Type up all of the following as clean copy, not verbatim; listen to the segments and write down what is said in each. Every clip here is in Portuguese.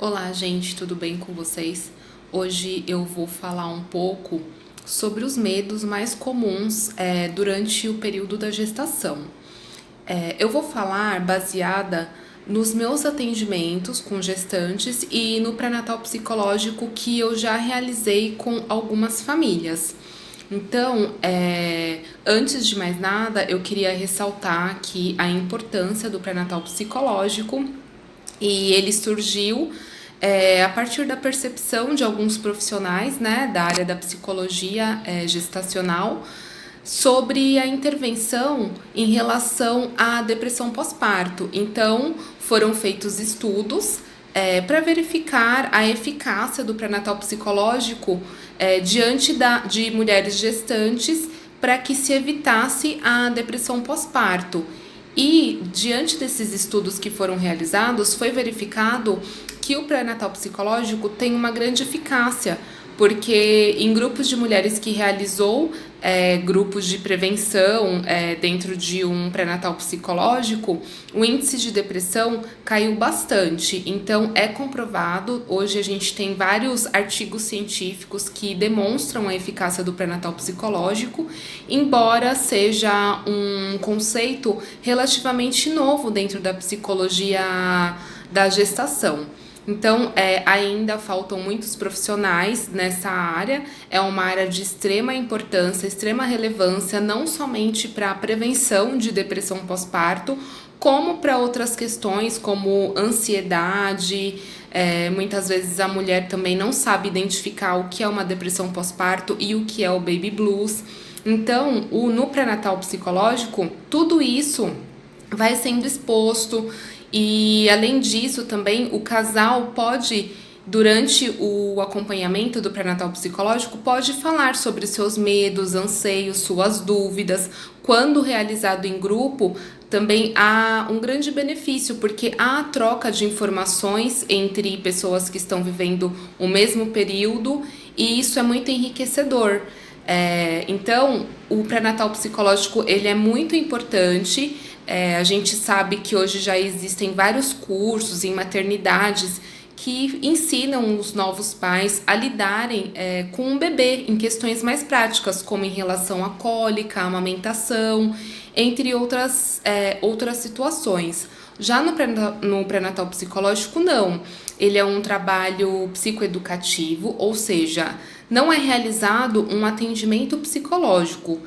Olá, gente, tudo bem com vocês? Hoje eu vou falar um pouco sobre os medos mais comuns durante o período da gestação. Eu vou falar baseada nos meus atendimentos com gestantes e no pré-natal psicológico que eu já realizei com algumas famílias. Então, antes de mais nada, eu queria ressaltar aqui a importância do pré-natal psicológico e ele surgiu a partir da percepção de alguns profissionais, né, da área da psicologia gestacional sobre a intervenção em relação à depressão pós-parto. Então, foram feitos estudos para verificar a eficácia do pré-natal psicológico diante de mulheres gestantes para que se evitasse a depressão pós-parto. E, diante desses estudos que foram realizados, foi verificado que o pré-natal psicológico tem uma grande eficácia, porque em grupos de mulheres que realizou grupos de prevenção dentro de um pré-natal psicológico, o índice de depressão caiu bastante. Então, é comprovado, hoje a gente tem vários artigos científicos que demonstram a eficácia do pré-natal psicológico, embora seja um conceito relativamente novo dentro da psicologia da gestação. Então, ainda faltam muitos profissionais nessa área. É uma área de extrema importância, extrema relevância, não somente para a prevenção de depressão pós-parto, como para outras questões, como ansiedade. Muitas vezes a mulher também não sabe identificar o que é uma depressão pós-parto e o que é o baby blues. Então, no pré-natal psicológico, tudo isso vai sendo exposto. E, além disso, também o casal pode, durante o acompanhamento do pré-natal psicológico, pode falar sobre seus medos, anseios, suas dúvidas. Quando realizado em grupo, também há um grande benefício, porque há a troca de informações entre pessoas que estão vivendo o mesmo período, e isso é muito enriquecedor. Então, o pré-natal psicológico ele é muito importante. A gente sabe que hoje já existem vários cursos em maternidades que ensinam os novos pais a lidarem com um bebê em questões mais práticas, como em relação à cólica, à amamentação, entre outras situações. Já no pré-natal psicológico, não. Ele é um trabalho psicoeducativo, ou seja, não é realizado um atendimento psicológico.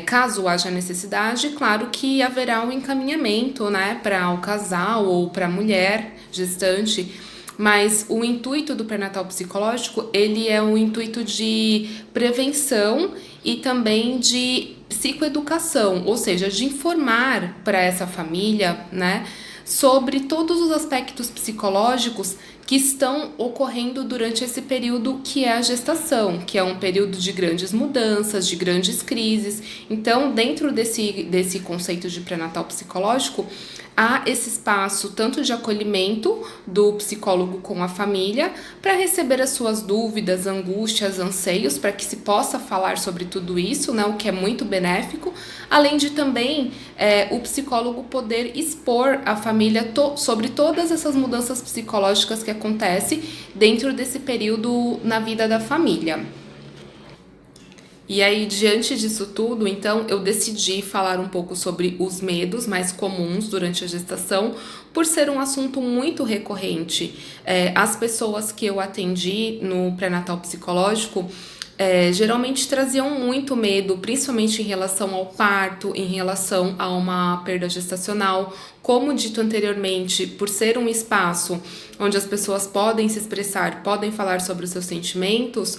Caso haja necessidade, claro que haverá um encaminhamento, né, para o casal ou para a mulher gestante, mas o intuito do pré-natal psicológico, ele é um intuito de prevenção e também de psicoeducação, ou seja, de informar para essa família, né, sobre todos os aspectos psicológicos que estão ocorrendo durante esse período que é a gestação, que é um período de grandes mudanças, de grandes crises. Então, dentro desse conceito de pré-natal psicológico, há esse espaço tanto de acolhimento do psicólogo com a família para receber as suas dúvidas, angústias, anseios, para que se possa falar sobre tudo isso, né, o que é muito benéfico, além de também o psicólogo poder expor a família sobre todas essas mudanças psicológicas que acontecem dentro desse período na vida da família. E aí, diante disso tudo, então, eu decidi falar um pouco sobre os medos mais comuns durante a gestação, por ser um assunto muito recorrente. As pessoas que eu atendi no pré-natal psicológico geralmente traziam muito medo, principalmente em relação ao parto, em relação a uma perda gestacional. Como dito anteriormente, por ser um espaço onde as pessoas podem se expressar, podem falar sobre os seus sentimentos,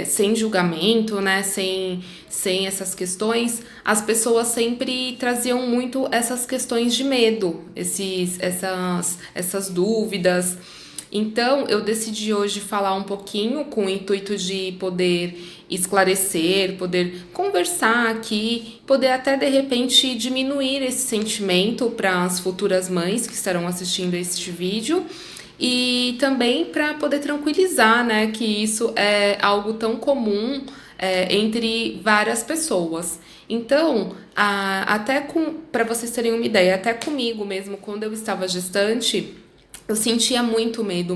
sem julgamento, né, sem essas questões, as pessoas sempre traziam muito essas questões de medo, essas dúvidas. Então, eu decidi hoje falar um pouquinho com o intuito de poder esclarecer, poder conversar aqui, poder até de repente diminuir esse sentimento para as futuras mães que estarão assistindo este vídeo e também para poder tranquilizar, né, que isso é algo tão comum entre várias pessoas. Então, para vocês terem uma ideia, até comigo mesmo, quando eu estava gestante, eu sentia muito medo,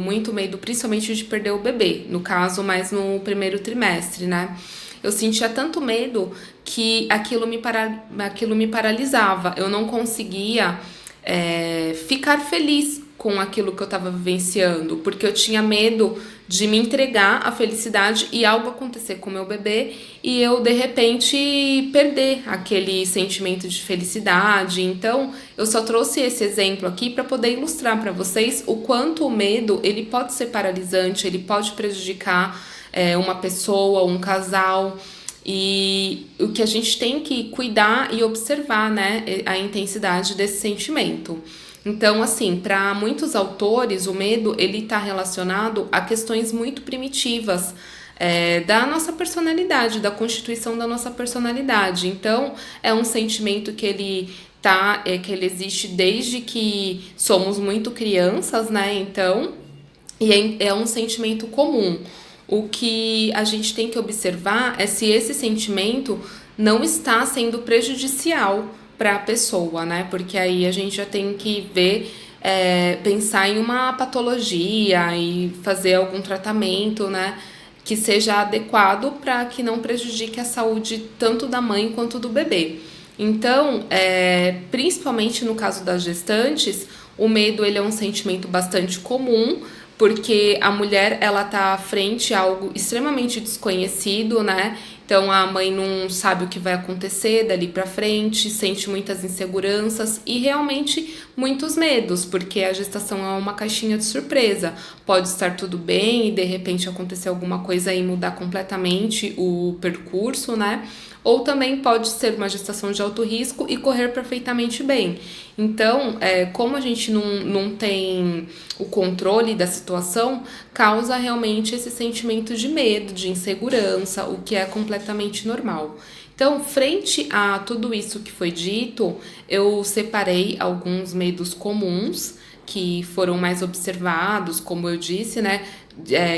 principalmente de perder o bebê, no caso, mas no primeiro trimestre, né? Eu sentia tanto medo que aquilo me paralisava. Eu não conseguia ficar feliz com aquilo que eu estava vivenciando, porque eu tinha medo de me entregar à felicidade e algo acontecer com o meu bebê e eu de repente perder aquele sentimento de felicidade. Então, eu só trouxe esse exemplo aqui para poder ilustrar para vocês o quanto o medo ele pode ser paralisante, ele pode prejudicar uma pessoa, um casal. E o que a gente tem que cuidar e observar, né, a intensidade desse sentimento. Então, assim, para muitos autores, o medo ele está relacionado a questões muito primitivas da nossa personalidade, da constituição da nossa personalidade. Então, é um sentimento que que ele existe desde que somos muito crianças, né? Então, e é um sentimento comum. O que a gente tem que observar é se esse sentimento não está sendo prejudicial para a pessoa, né? Porque aí a gente já tem que ver, pensar em uma patologia e fazer algum tratamento, né? Que seja adequado para que não prejudique a saúde tanto da mãe quanto do bebê. Então, principalmente no caso das gestantes, o medo ele é um sentimento bastante comum, porque a mulher ela tá frente a algo extremamente desconhecido, né? Então a mãe não sabe o que vai acontecer dali para frente, sente muitas inseguranças e realmente muitos medos, porque a gestação é uma caixinha de surpresa. Pode estar tudo bem e de repente acontecer alguma coisa e mudar completamente o percurso, né? Ou também pode ser uma gestação de alto risco e correr perfeitamente bem. Então, como a gente não tem o controle da situação, causa realmente esse sentimento de medo, de insegurança, o que é completamente normal. Então, frente a tudo isso que foi dito, eu separei alguns medos comuns que foram mais observados, como eu disse, né?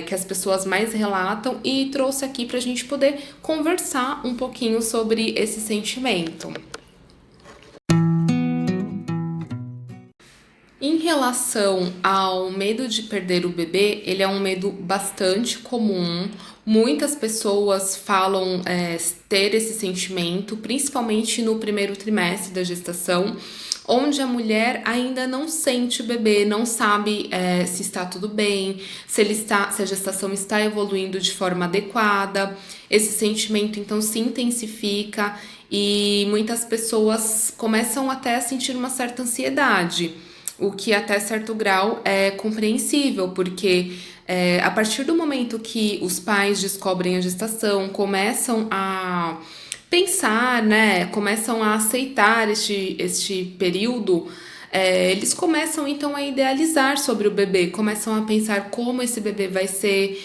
Que as pessoas mais relatam e trouxe aqui para a gente poder conversar um pouquinho sobre esse sentimento. Em relação ao medo de perder o bebê, ele é um medo bastante comum. Muitas pessoas falam ter esse sentimento, principalmente no primeiro trimestre da gestação, onde a mulher ainda não sente o bebê, não sabe se está tudo bem, se a gestação está evoluindo de forma adequada. Esse sentimento então se intensifica e muitas pessoas começam até a sentir uma certa ansiedade, o que até certo grau é compreensível, porque a partir do momento que os pais descobrem a gestação, começam a pensar, né, começam a aceitar este período, eles começam então a idealizar sobre o bebê, começam a pensar como esse bebê vai ser,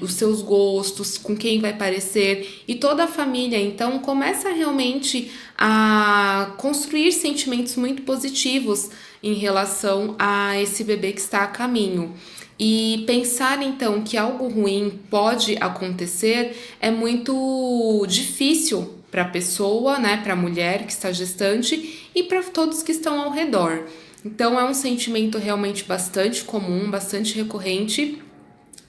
os seus gostos, com quem vai parecer, e toda a família então começa realmente a construir sentimentos muito positivos em relação a esse bebê que está a caminho. E pensar então que algo ruim pode acontecer é muito difícil para a pessoa, né, para a mulher que está gestante e para todos que estão ao redor. Então é um sentimento realmente bastante comum, bastante recorrente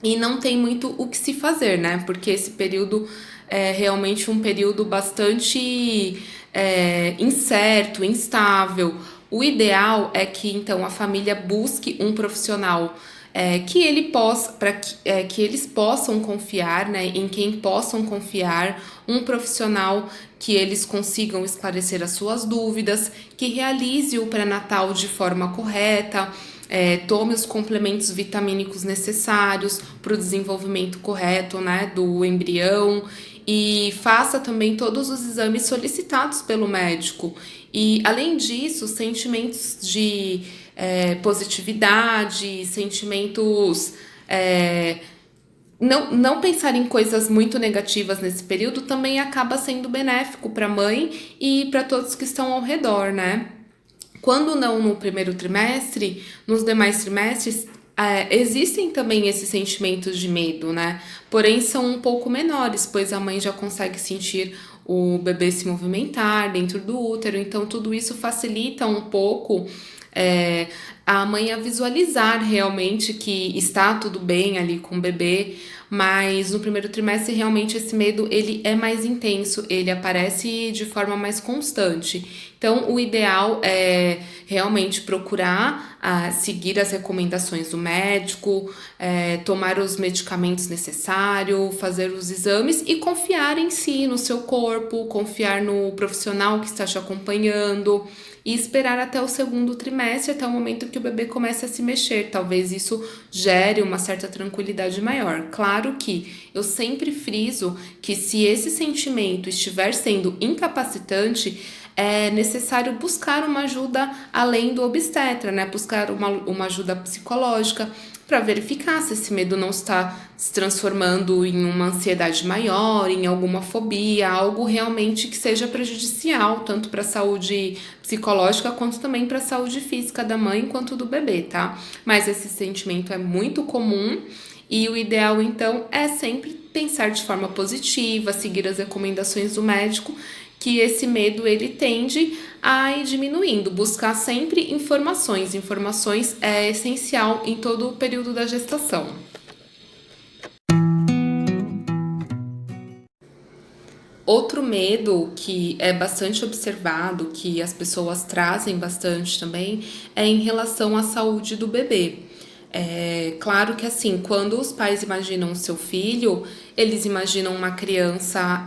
e não tem muito o que se fazer, né? Porque esse período é realmente um período bastante incerto, instável. O ideal é que então a família busque um profissional que ele possa, que eles possam confiar, né, em quem possam confiar, um profissional que eles consigam esclarecer as suas dúvidas, que realize o pré-natal de forma correta, tome os complementos vitamínicos necessários para o desenvolvimento correto, né, do embrião e faça também todos os exames solicitados pelo médico. E, além disso, sentimentos de positividade, sentimentos. Não pensar em coisas muito negativas nesse período também acaba sendo benéfico para a mãe e para todos que estão ao redor, né? Quando não no primeiro trimestre, nos demais trimestres, existem também esses sentimentos de medo, né? Porém, são um pouco menores, pois a mãe já consegue sentir o bebê se movimentar dentro do útero, então tudo isso facilita um pouco é, a mãe a visualizar realmente que está tudo bem ali com o bebê, mas no primeiro trimestre realmente esse medo ele é mais intenso, ele aparece de forma mais constante. Então, o ideal é realmente procurar seguir as recomendações do médico, tomar os medicamentos necessários, fazer os exames e confiar em si, no seu corpo, confiar no profissional que está te acompanhando e esperar até o segundo trimestre, até o momento que o bebê comece a se mexer. Talvez isso gere uma certa tranquilidade maior. Claro que eu sempre friso que se esse sentimento estiver sendo incapacitante, é necessário buscar uma ajuda além do obstetra, né? Buscar uma ajuda psicológica para verificar se esse medo não está se transformando em uma ansiedade maior, em alguma fobia, algo realmente que seja prejudicial, tanto para a saúde psicológica quanto também para a saúde física da mãe quanto do bebê, tá? Mas esse sentimento é muito comum e o ideal então é sempre pensar de forma positiva, seguir as recomendações do médico, que esse medo ele tende a ir diminuindo, buscar sempre informações. Informações é essencial em todo o período da gestação. Outro medo que é bastante observado, que as pessoas trazem bastante também, é em relação à saúde do bebê. É claro que assim, quando os pais imaginam o seu filho, eles imaginam uma criança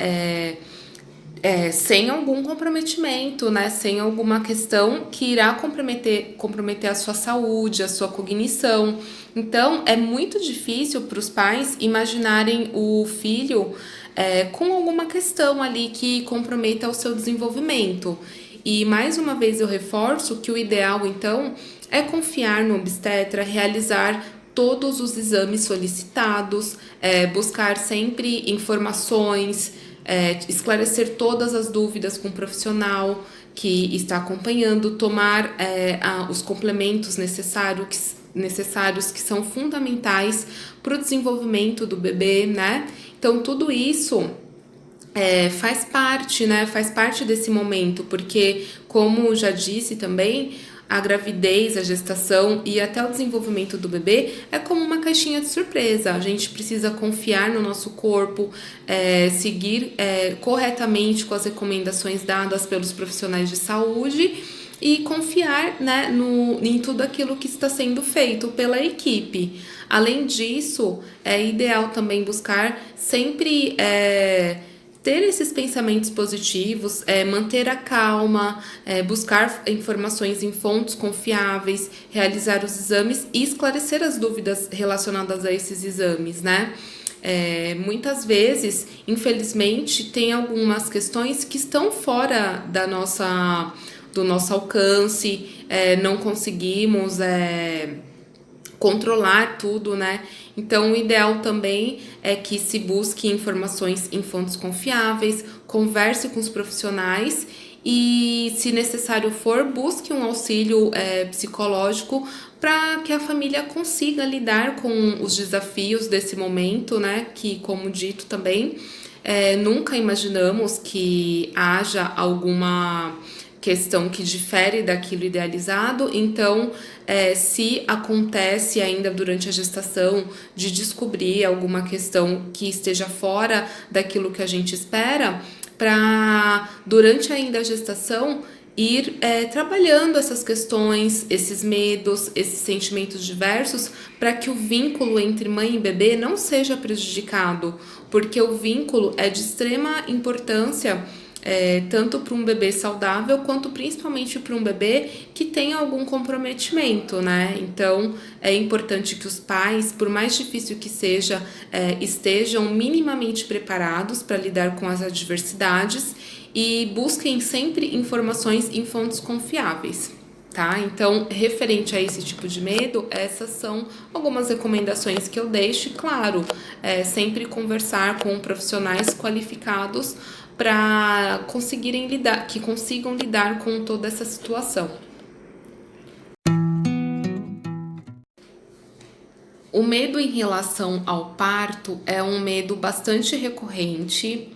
sem algum comprometimento, né? Sem alguma questão que irá comprometer a sua saúde, a sua cognição. Então, é muito difícil para os pais imaginarem o filho com alguma questão ali que comprometa o seu desenvolvimento. E mais uma vez eu reforço que o ideal, então, é confiar no obstetra, realizar todos os exames solicitados, buscar sempre informações, esclarecer todas as dúvidas com o profissional que está acompanhando, tomar os complementos necessários que são fundamentais para o desenvolvimento do bebê, né? Então, tudo isso faz parte, né? Faz parte desse momento, porque, como já disse também, a gravidez, a gestação e até o desenvolvimento do bebê é como uma caixinha de surpresa. A gente precisa confiar no nosso corpo, seguir corretamente com as recomendações dadas pelos profissionais de saúde e confiar, né, em tudo aquilo que está sendo feito pela equipe. Além disso, é ideal também buscar sempre ter esses pensamentos positivos, manter a calma, buscar informações em fontes confiáveis, realizar os exames e esclarecer as dúvidas relacionadas a esses exames, né? Muitas vezes, infelizmente, tem algumas questões que estão fora do nosso alcance, não conseguimos controlar tudo, né? Então, o ideal também é que se busque informações em fontes confiáveis, converse com os profissionais e, se necessário for, busque um auxílio psicológico para que a família consiga lidar com os desafios desse momento, né? Que, como dito também, nunca imaginamos que haja alguma questão que difere daquilo idealizado, então se acontece ainda durante a gestação de descobrir alguma questão que esteja fora daquilo que a gente espera, para durante ainda a gestação ir trabalhando essas questões, esses medos, esses sentimentos diversos, para que o vínculo entre mãe e bebê não seja prejudicado, porque o vínculo é de extrema importância tanto para um bebê saudável quanto principalmente para um bebê que tem algum comprometimento, né? Então é importante que os pais, por mais difícil que seja, estejam minimamente preparados para lidar com as adversidades e busquem sempre informações em fontes confiáveis. Tá? Então, referente a esse tipo de medo, essas são algumas recomendações que eu deixo. Claro, sempre conversar com profissionais qualificados para que consigam lidar com toda essa situação. O medo em relação ao parto é um medo bastante recorrente.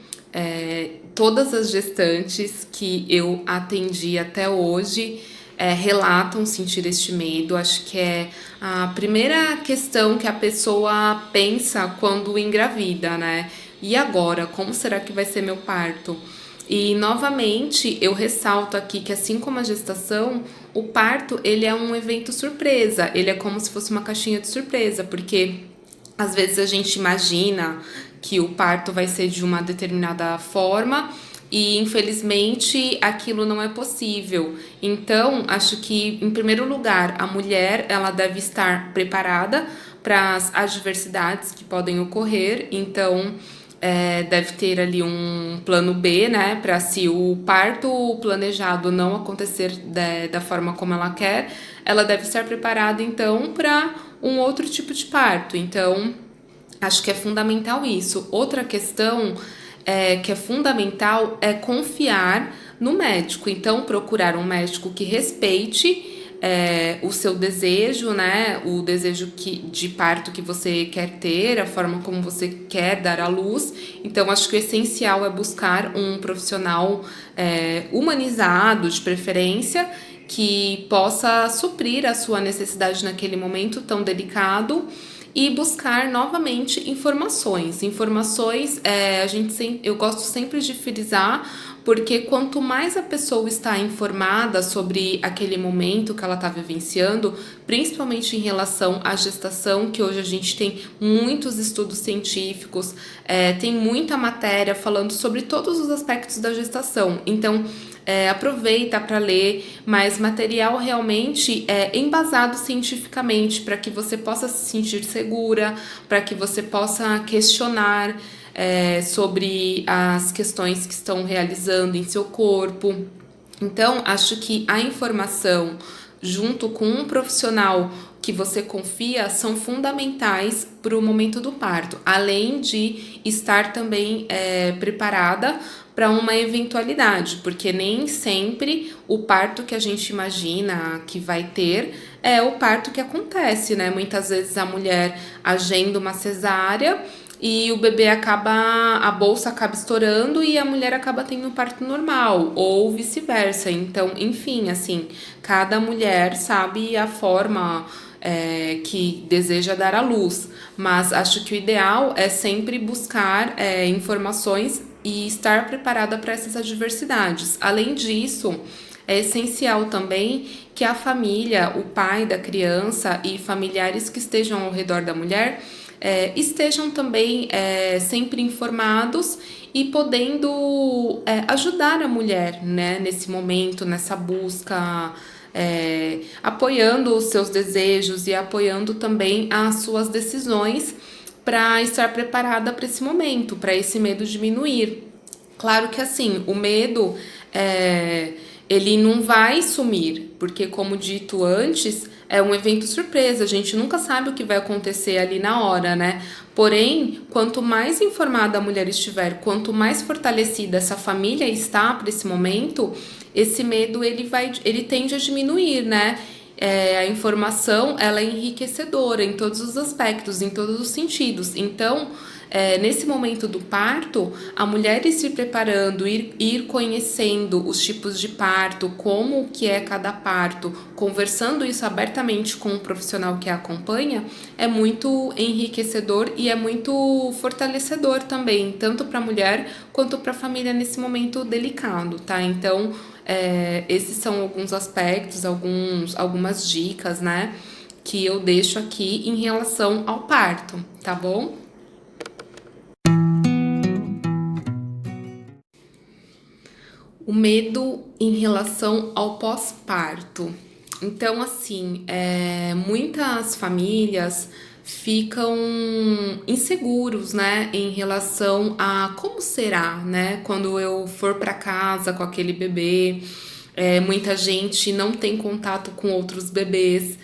Todas as gestantes que eu atendi até hoje relatam sentir este medo. Acho que é a primeira questão que a pessoa pensa quando engravida, né? E agora, como será que vai ser meu parto? E novamente eu ressalto aqui que assim como a gestação, o parto ele é um evento surpresa, ele é como se fosse uma caixinha de surpresa, porque às vezes a gente imagina que o parto vai ser de uma determinada forma e infelizmente aquilo não é possível. Então, acho que em primeiro lugar, a mulher ela deve estar preparada para as adversidades que podem ocorrer. Então, deve ter ali um plano B, né, para se o parto planejado não acontecer da forma como ela quer, ela deve estar preparada então para um outro tipo de parto. Então, acho que é fundamental isso. Outra questão que é fundamental é confiar no médico. Então, procurar um médico que respeite o seu desejo, né? O desejo de parto que você quer ter, a forma como você quer dar à luz. Então, acho que o essencial é buscar um profissional humanizado, de preferência, que possa suprir a sua necessidade naquele momento tão delicado e buscar novamente informações. Informações, eu gosto sempre de frisar, porque quanto mais a pessoa está informada sobre aquele momento que ela está vivenciando, principalmente em relação à gestação, que hoje a gente tem muitos estudos científicos, tem muita matéria falando sobre todos os aspectos da gestação. Então, aproveita para ler, mas material realmente embasado cientificamente, para que você possa se sentir segura, para que você possa questionar sobre as questões que estão realizando em seu corpo. Então, acho que a informação, junto com um profissional que você confia, são fundamentais para o momento do parto, além de estar também preparada para uma eventualidade, porque nem sempre o parto que a gente imagina que vai ter é o parto que acontece, né? Muitas vezes a mulher agenda uma cesárea e o bebê a bolsa acaba estourando e a mulher acaba tendo um parto normal, ou vice-versa. Então, enfim, assim, cada mulher sabe a forma que deseja dar à luz, mas acho que o ideal é sempre buscar informações e estar preparada para essas adversidades. Além disso, é essencial também que a família, o pai da criança e familiares que estejam ao redor da mulher estejam também sempre informados e podendo ajudar a mulher, né, nesse momento, nessa busca, apoiando os seus desejos e apoiando também as suas decisões para estar preparada para esse momento, para esse medo diminuir. Claro que assim, o medo ele não vai sumir, porque como dito antes, é um evento surpresa, a gente nunca sabe o que vai acontecer ali na hora, né? Porém, quanto mais informada a mulher estiver, quanto mais fortalecida essa família está para esse momento, esse medo ele tende a diminuir, né? A informação ela é enriquecedora em todos os aspectos, em todos os sentidos. Então, nesse momento do parto, a mulher ir se preparando, ir conhecendo os tipos de parto, como que é cada parto, conversando isso abertamente com o profissional que a acompanha, é muito enriquecedor e é muito fortalecedor também, tanto para a mulher quanto para a família nesse momento delicado, tá? Então, esses são alguns aspectos, algumas dicas, né, que eu deixo aqui em relação ao parto, tá bom? O medo em relação ao pós-parto. Então, assim, muitas famílias ficam inseguros, né, em relação a como será, né, quando eu for para casa com aquele bebê. Muita gente não tem contato com outros bebês,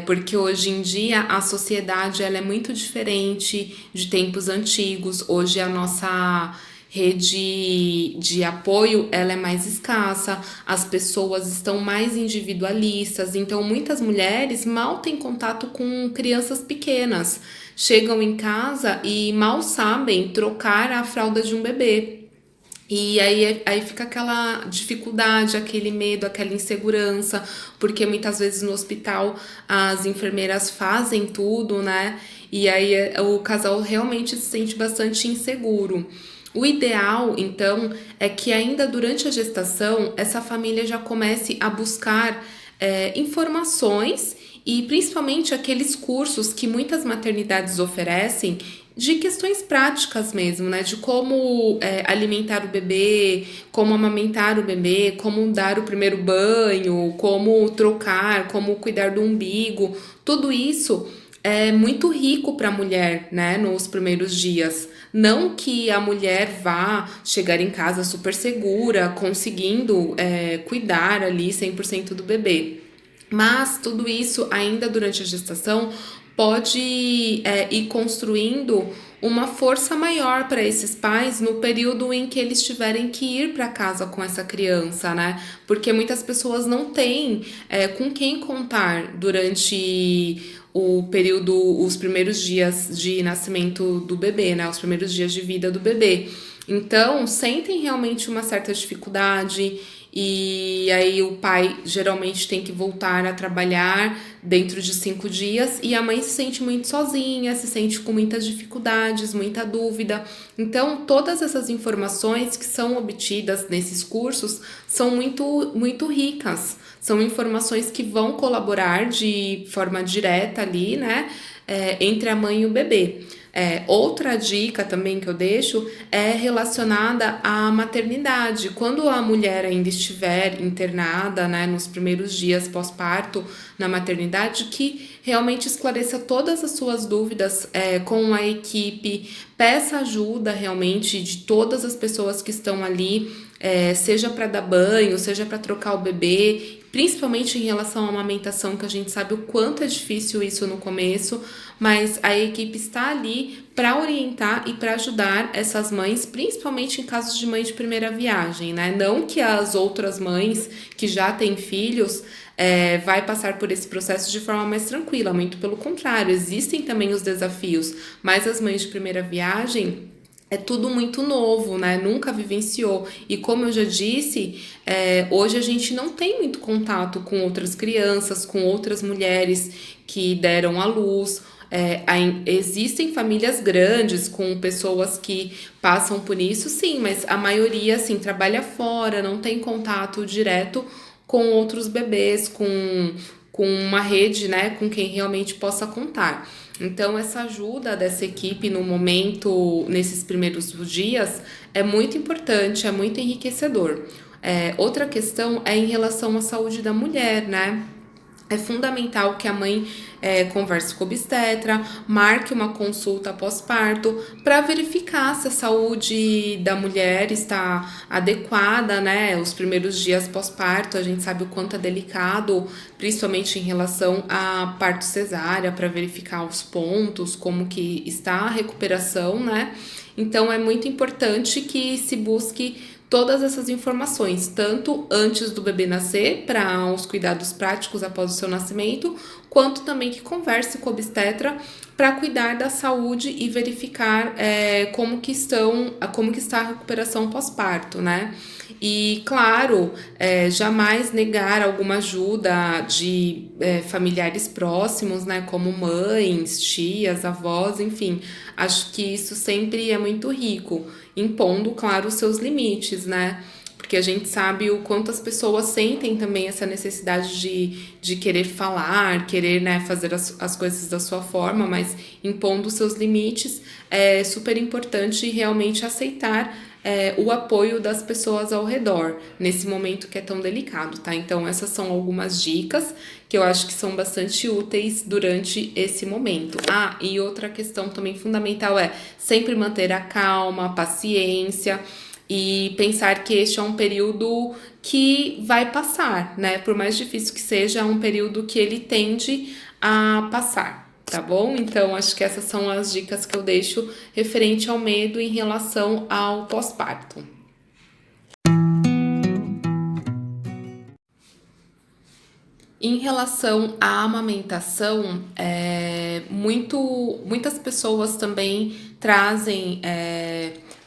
porque hoje em dia a sociedade ela é muito diferente de tempos antigos. Hoje a nossa rede de apoio ela é mais escassa, as pessoas estão mais individualistas, então muitas mulheres mal têm contato com crianças pequenas, chegam em casa e mal sabem trocar a fralda de um bebê. E aí fica aquela dificuldade, aquele medo, aquela insegurança, porque muitas vezes no hospital as enfermeiras fazem tudo, né? E aí o casal realmente se sente bastante inseguro. O ideal, então, é que ainda durante a gestação, essa família já comece a buscar informações e principalmente aqueles cursos que muitas maternidades oferecem de questões práticas mesmo, né? De como alimentar o bebê, como amamentar o bebê, como dar o primeiro banho, como trocar, como cuidar do umbigo. Tudo isso é muito rico para a mulher, né? Nos primeiros dias. Não que a mulher vá chegar em casa super segura, conseguindo cuidar ali 100% do bebê. Mas tudo isso, ainda durante a gestação, pode ir construindo uma força maior para esses pais no período em que eles tiverem que ir para casa com essa criança, né? Porque muitas pessoas não têm com quem contar durante o período, os primeiros dias de nascimento do bebê, né? Os primeiros dias de vida do bebê. Então, sentem realmente uma certa dificuldade e aí o pai geralmente tem que voltar a trabalhar dentro de 5 dias e a mãe se sente muito sozinha, se sente com muitas dificuldades, muita dúvida. Então, todas essas informações que são obtidas nesses cursos são muito ricas. São informações que vão colaborar de forma direta ali, né, entre a mãe e o bebê. Outra dica também que eu deixo é relacionada à maternidade. Quando a mulher ainda estiver internada, né, nos primeiros dias pós-parto na maternidade, que realmente esclareça todas as suas dúvidas com a equipe, peça ajuda realmente de todas as pessoas que estão ali, seja para dar banho, seja para trocar o bebê, principalmente em relação à amamentação, que a gente sabe o quanto é difícil isso no começo, mas a equipe está ali para orientar e para ajudar essas mães, principalmente em casos de mãe de primeira viagem, né? Não que as outras mães que já têm filhos vai passar por esse processo de forma mais tranquila, muito pelo contrário, existem também os desafios, mas as mães de primeira viagem é tudo muito novo, né? Nunca vivenciou. E como eu já disse, hoje a gente não tem muito contato com outras crianças, com outras mulheres que deram à luz. Existem famílias grandes com pessoas que passam por isso, sim, mas a maioria, assim, trabalha fora, não tem contato direto com outros bebês, com uma rede, né, com quem realmente possa contar. Então, essa ajuda dessa equipe no momento, nesses primeiros dias, é muito importante, é muito enriquecedor. Outra questão é em relação à saúde da mulher, né? É fundamental que a mãe converse com o obstetra, marque uma consulta pós-parto para verificar se a saúde da mulher está adequada, né? Os primeiros dias pós-parto, a gente sabe o quanto é delicado, principalmente em relação a parto cesárea, para verificar os pontos, como que está a recuperação, né? Então é muito importante que se busque todas essas informações, tanto antes do bebê nascer, para os cuidados práticos após o seu nascimento, quanto também que converse com o obstetra para cuidar da saúde e verificar como que está a recuperação pós-parto, né? E, claro, jamais negar alguma ajuda de familiares próximos, né? Como mães, tias, avós, enfim. Acho que isso sempre é muito rico, impondo, claro, os seus limites, né? Porque a gente sabe o quanto as pessoas sentem também essa necessidade de querer falar, querer, né, fazer as coisas da sua forma, mas impondo os seus limites, é super importante realmente aceitar o apoio das pessoas ao redor, nesse momento que é tão delicado, tá? Então, essas são algumas dicas que eu acho que são bastante úteis durante esse momento. Ah, e outra questão também fundamental é sempre manter a calma, a paciência e pensar que este é um período que vai passar, né? Por mais difícil que seja, é um período que ele tende a passar. Tá bom? Então, acho que essas são as dicas que eu deixo referente ao medo em relação ao pós-parto. Em relação à amamentação, muitas pessoas também trazem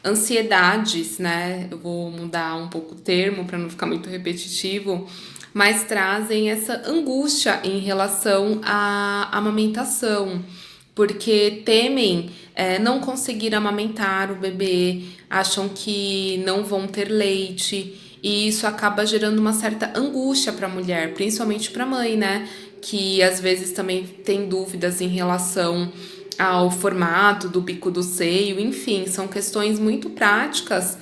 ansiedades, né? Eu vou mudar um pouco o termo para não ficar muito repetitivo, mas trazem essa angústia em relação à amamentação, porque temem não conseguir amamentar o bebê, acham que não vão ter leite, e isso acaba gerando uma certa angústia para a mulher, principalmente para a mãe, né? Que às vezes também tem dúvidas em relação ao formato do bico do seio, enfim, são questões muito práticas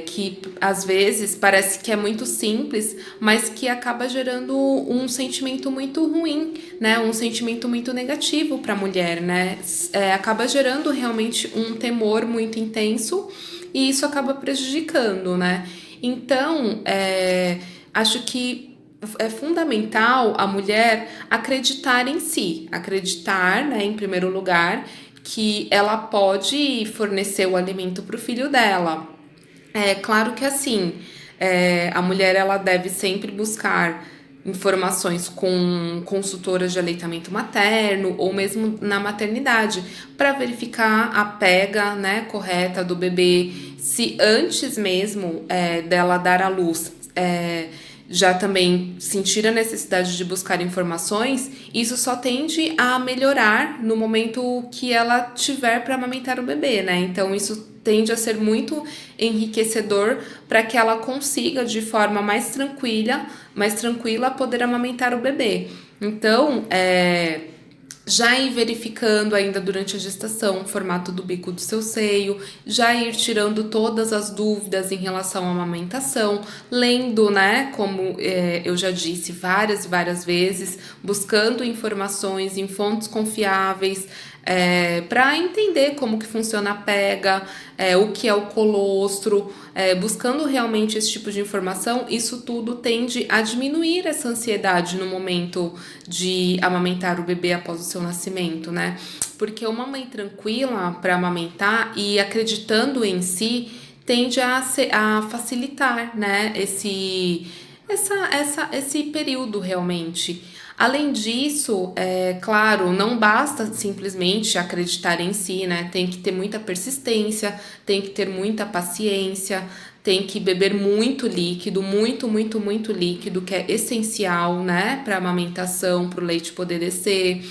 que às vezes parece que é muito simples, mas que acaba gerando um sentimento muito ruim, né? Um sentimento muito negativo para a mulher, né? Acaba gerando realmente um temor muito intenso e isso acaba prejudicando, né? Então, acho que é fundamental a mulher acreditar em si, acreditar, né, em primeiro lugar, que ela pode fornecer o alimento para o filho dela. É claro que assim, a mulher ela deve sempre buscar informações com consultoras de aleitamento materno ou mesmo na maternidade para verificar a pega, né, correta do bebê, se antes mesmo dela dar à luz já também sentir a necessidade de buscar informações, isso só tende a melhorar no momento que ela tiver para amamentar o bebê, né? Então isso tende a ser muito enriquecedor para que ela consiga de forma mais tranquila poder amamentar o bebê. Então, já ir verificando ainda durante a gestação o formato do bico do seu seio, já ir tirando todas as dúvidas em relação à amamentação, lendo, né, como eu já disse várias e várias vezes, buscando informações em fontes confiáveis, para entender como que funciona a pega, o que é o colostro, buscando realmente esse tipo de informação, isso tudo tende a diminuir essa ansiedade no momento de amamentar o bebê após o seu nascimento, né? Porque uma mãe tranquila para amamentar e acreditando em si tende a facilitar, né, esse período realmente. Além disso, claro, não basta simplesmente acreditar em si, né? Tem que ter muita persistência, tem que ter muita paciência, tem que beber muito líquido, muito líquido, que é essencial, né, para a amamentação, para o leite poder descer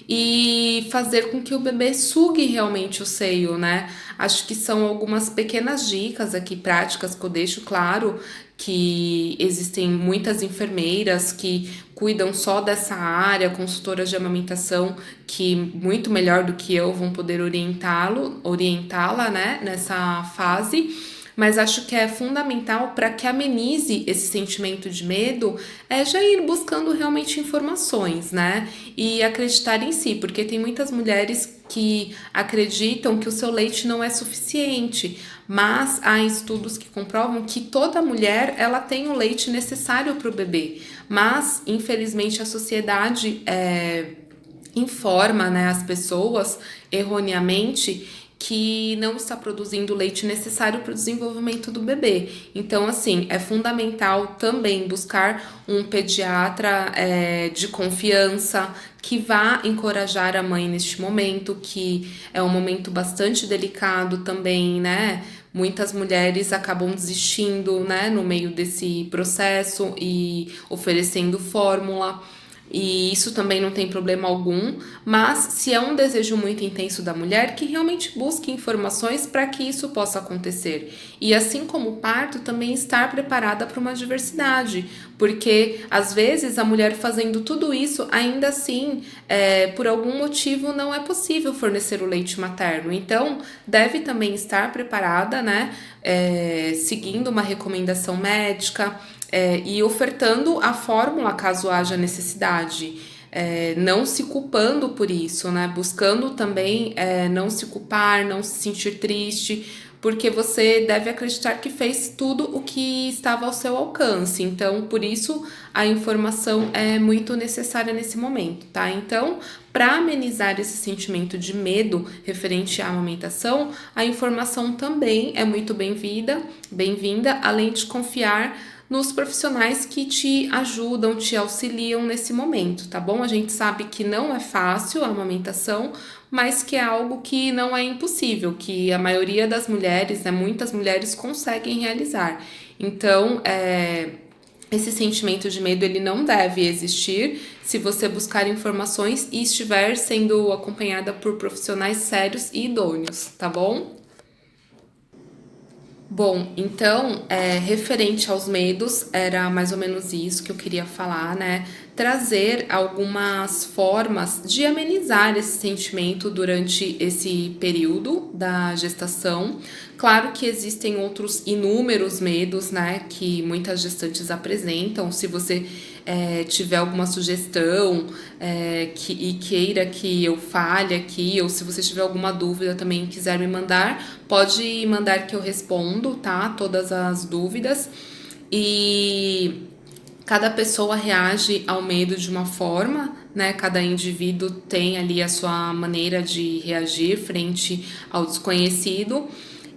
e fazer com que o bebê sugue realmente o seio, né? Acho que são algumas pequenas dicas aqui práticas que eu deixo claro que existem muitas enfermeiras que cuidam só dessa área, consultoras de amamentação que muito melhor do que eu vão poder orientá-la, né, nessa fase. Mas acho que é fundamental para que amenize esse sentimento de medo já ir buscando realmente informações, né? E acreditar em si, porque tem muitas mulheres que acreditam que o seu leite não é suficiente, mas há estudos que comprovam que toda mulher ela tem o leite necessário para o bebê, mas infelizmente a sociedade informa, né, as pessoas erroneamente que não está produzindo o leite necessário para o desenvolvimento do bebê. Então, assim, é fundamental também buscar um pediatra de confiança que vá encorajar a mãe neste momento, que é um momento bastante delicado também, né? Muitas mulheres acabam desistindo, né, no meio desse processo e oferecendo fórmula. E isso também não tem problema algum, mas se é um desejo muito intenso da mulher, que realmente busque informações para que isso possa acontecer. E assim como o parto, também estar preparada para uma diversidade, porque às vezes a mulher fazendo tudo isso, ainda assim, por algum motivo não é possível fornecer o leite materno. Então, deve também estar preparada, né, seguindo uma recomendação médica, e ofertando a fórmula caso haja necessidade, não se culpando por isso, né? Buscando também não se culpar, não se sentir triste, porque você deve acreditar que fez tudo o que estava ao seu alcance. Então, por isso, a informação é muito necessária nesse momento, tá? Então, para amenizar esse sentimento de medo referente à amamentação, a informação também é muito bem-vinda, além de confiar nos profissionais que te ajudam, te auxiliam nesse momento, tá bom? A gente sabe que não é fácil a amamentação, mas que é algo que não é impossível, que a maioria das mulheres, né, muitas mulheres conseguem realizar. Então, esse sentimento de medo ele não deve existir se você buscar informações e estiver sendo acompanhada por profissionais sérios e idôneos, tá bom? Bom, então, referente aos medos, era mais ou menos isso que eu queria falar, né? Trazer algumas formas de amenizar esse sentimento durante esse período da gestação. Claro que existem outros inúmeros medos, né, que muitas gestantes apresentam. Se você tiver alguma sugestão e queira que eu fale aqui, ou se você tiver alguma dúvida também e quiser me mandar, pode mandar que eu respondo, tá? Todas as dúvidas. E cada pessoa reage ao medo de uma forma, né? Cada indivíduo tem ali a sua maneira de reagir frente ao desconhecido.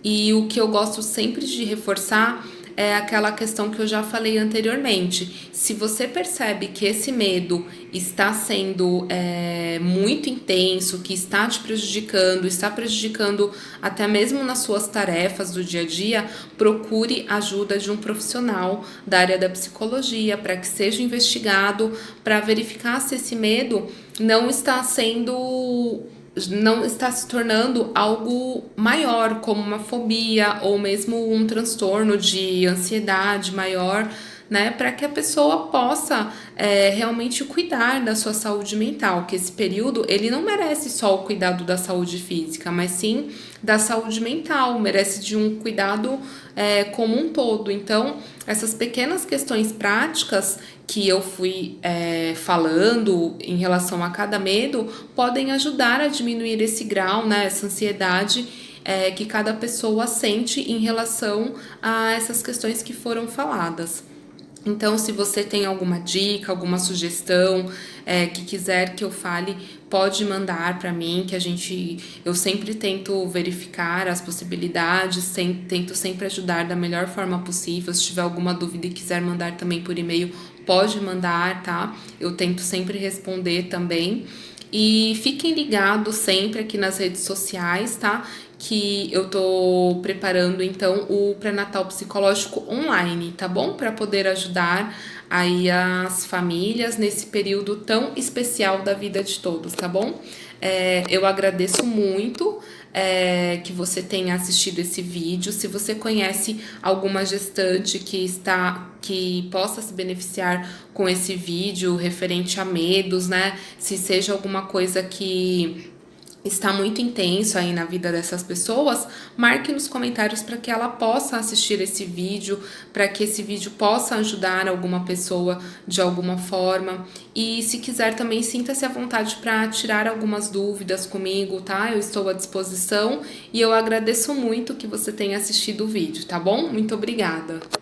E o que eu gosto sempre de reforçar é aquela questão que eu já falei anteriormente. Se você percebe que esse medo está sendo muito intenso, que está prejudicando até mesmo nas suas tarefas do dia a dia, procure ajuda de um profissional da área da psicologia para que seja investigado, para verificar se esse medo não está se tornando algo maior, como uma fobia ou mesmo um transtorno de ansiedade maior, né, para que a pessoa possa realmente cuidar da sua saúde mental, que esse período ele não merece só o cuidado da saúde física, mas sim da saúde mental, merece de um cuidado como um todo. Então, essas pequenas questões práticas que eu fui falando em relação a cada medo podem ajudar a diminuir esse grau, né, essa ansiedade que cada pessoa sente em relação a essas questões que foram faladas. Então, se você tem alguma dica, alguma sugestão que quiser que eu fale, pode mandar para mim, que eu sempre tento verificar as possibilidades, tento sempre ajudar da melhor forma possível. Se tiver alguma dúvida e quiser mandar também por e-mail, pode mandar, tá? Eu tento sempre responder também. E fiquem ligados sempre aqui nas redes sociais, tá? Que eu tô preparando então o pré-natal psicológico online, tá bom? Para poder ajudar aí as famílias nesse período tão especial da vida de todos, tá bom? Eu agradeço muito que você tenha assistido esse vídeo. Se você conhece alguma gestante que possa se beneficiar com esse vídeo referente a medos, né? Se seja alguma coisa que está muito intenso aí na vida dessas pessoas, marque nos comentários para que ela possa assistir esse vídeo, para que esse vídeo possa ajudar alguma pessoa de alguma forma. E se quiser também, sinta-se à vontade para tirar algumas dúvidas comigo, tá? Eu estou à disposição e eu agradeço muito que você tenha assistido o vídeo, tá bom? Muito obrigada!